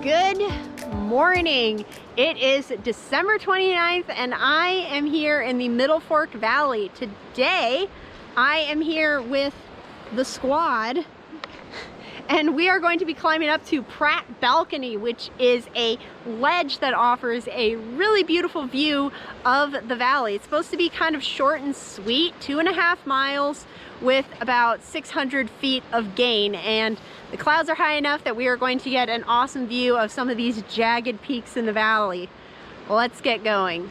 Good morning. It is December 29th and I am here in the Middle Fork Valley. Today I am here with the squad and we are going to be climbing up to Pratt Balcony, which is a ledge that offers a really beautiful view of the valley. It's supposed to be kind of short and sweet, 2.5 miles with about 600 feet of gain, and the clouds are high enough that we are going to get an awesome view of some of these jagged peaks in the valley. Let's get going.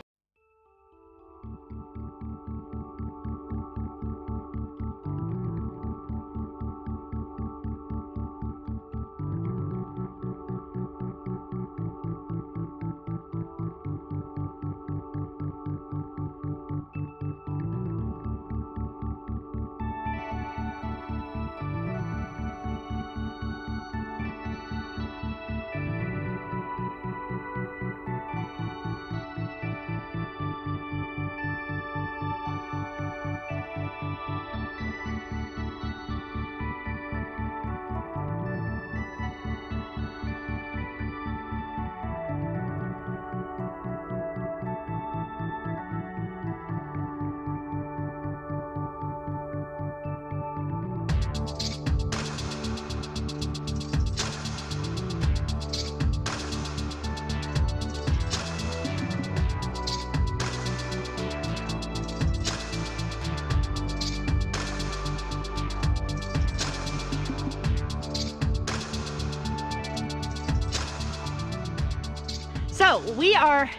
So we are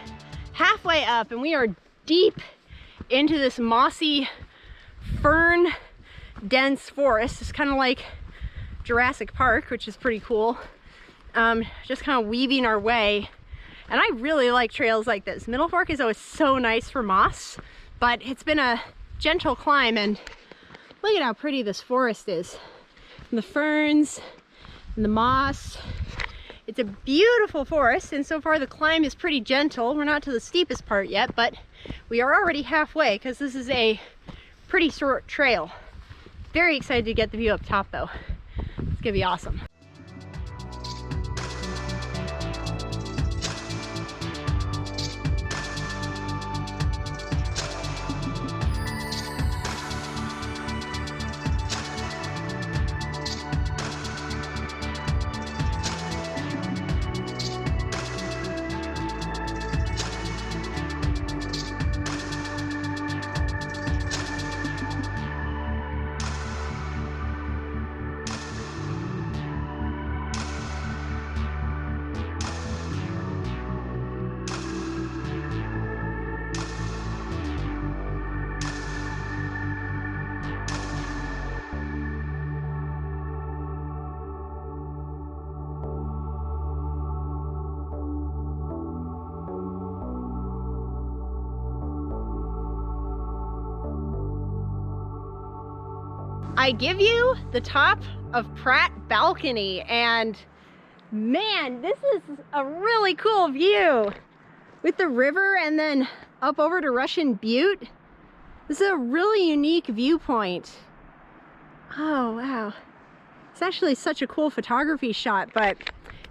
halfway up and we are deep into this mossy fern dense forest. It's kind of like Jurassic Park, which is pretty cool. Just kind of weaving our way. And I really like trails like this. Middle Fork is always so nice for moss, but it's been a gentle climb, and look at how pretty this forest is. And the ferns and the moss. It's a beautiful forest, and so far the climb is pretty gentle. We're not to the steepest part yet, but we are already halfway because this is a pretty short trail. Very excited to get the view up top though. It's gonna be awesome. I give you the top of Pratt Balcony, and man, this is a really cool view with the river and then up over to Russian Butte. This is a really unique viewpoint. Oh wow, it's actually such a cool photography shot, but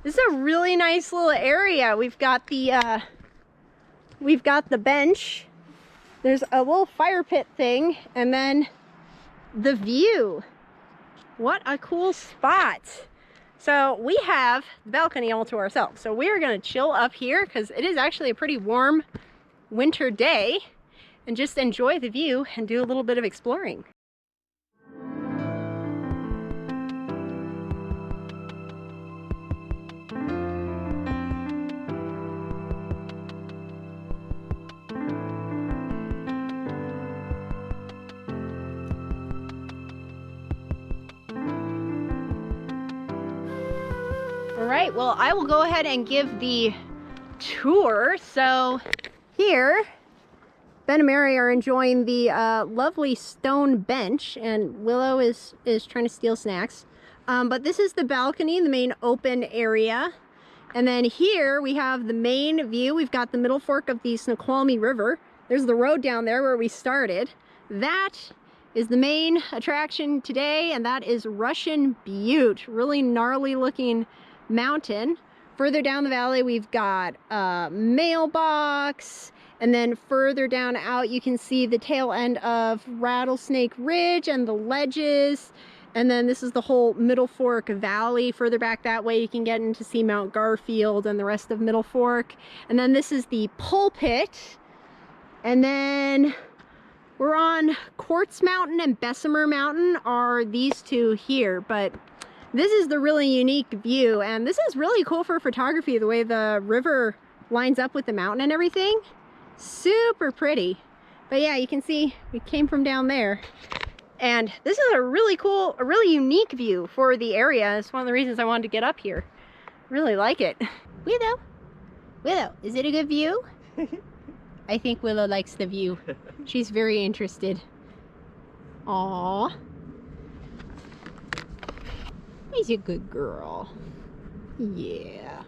this is a really nice little area. We've got the bench, there's a little fire pit thing, and then the view. What a cool spot. So we have the balcony all to ourselves. So we are going to chill up here because it is actually a pretty warm winter day, and just enjoy the view and do a little bit of exploring. All right, well, I will go ahead and give the tour. So here, Ben and Mary are enjoying the lovely stone bench, and Willow is trying to steal snacks. But this is the balcony, the main open area. And then here we have the main view. We've got the Middle Fork of the Snoqualmie River. There's the road down there where we started. That is the main attraction today, and that is Russian Butte. Really gnarly looking mountain Further down the valley, we've got a mailbox. And then further down out, you can see the tail end of Rattlesnake Ridge and the ledges. And then this is the whole Middle Fork Valley. Further back that way, you can get in to see Mount Garfield and the rest of Middle Fork. And then this is the pulpit. And then we're on Quartz Mountain and Bessemer Mountain are these two here. But this is the really unique view. And this is really cool for photography, the way the river lines up with the mountain and everything. Super pretty. But yeah, you can see we came from down there. And this is a really cool, a really unique view for the area. It's one of the reasons I wanted to get up here. Really like it. Willow, Willow, is it a good view? I think Willow likes the view. She's very interested. Aww. He's a good girl. Yeah.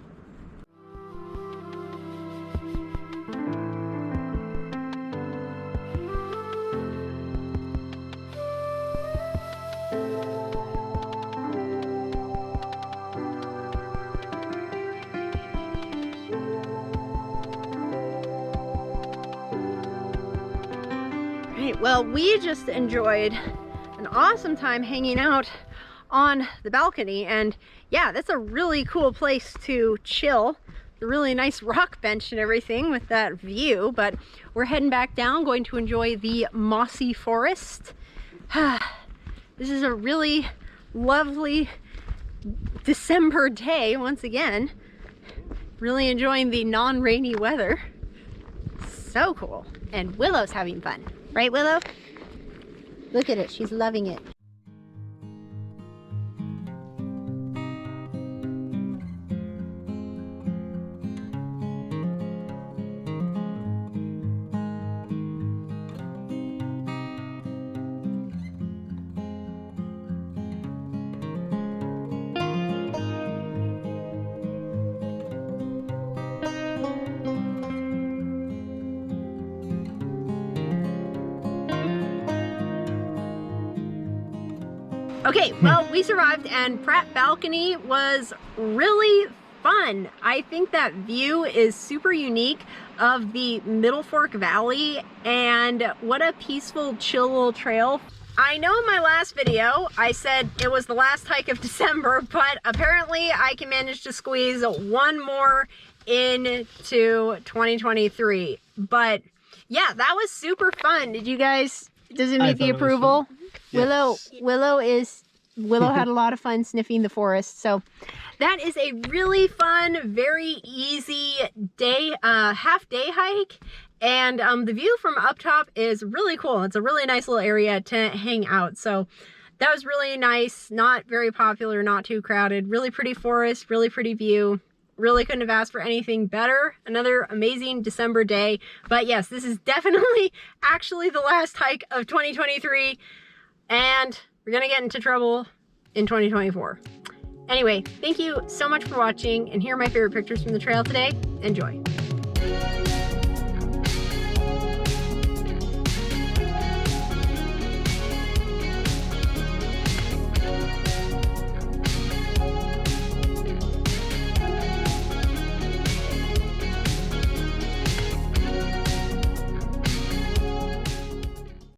Well, we just enjoyed an awesome time hanging out on the balcony, and yeah, that's a really cool place to chill. A really nice rock bench and everything with that view, but we're heading back down, going to enjoy the mossy forest. This is a really lovely December day once again. Really enjoying the non-rainy weather. So cool. And Willow's having fun. Right, Willow? Look at it, she's loving it. Okay, well, we survived, and Pratt balcony was really fun. I think that view is super unique of the Middle Fork Valley, and what a peaceful, chill little trail. I know in my last video I said it was the last hike of December, but apparently I can manage to squeeze one more into 2023. But yeah, that was super fun. Did you guys, does it meet the approval? Yes. Willow had a lot of fun sniffing the forest. So that is a really fun, very easy day, half day hike. And the view from up top is really cool. It's a really nice little area to hang out. So that was really nice. Not very popular, not too crowded. Really pretty forest, really pretty view. Really couldn't have asked for anything better. Another amazing December day. But yes, this is definitely actually the last hike of 2023. And we're gonna get into trouble in 2024. Anyway, thank you so much for watching, and here are my favorite pictures from the trail today. Enjoy.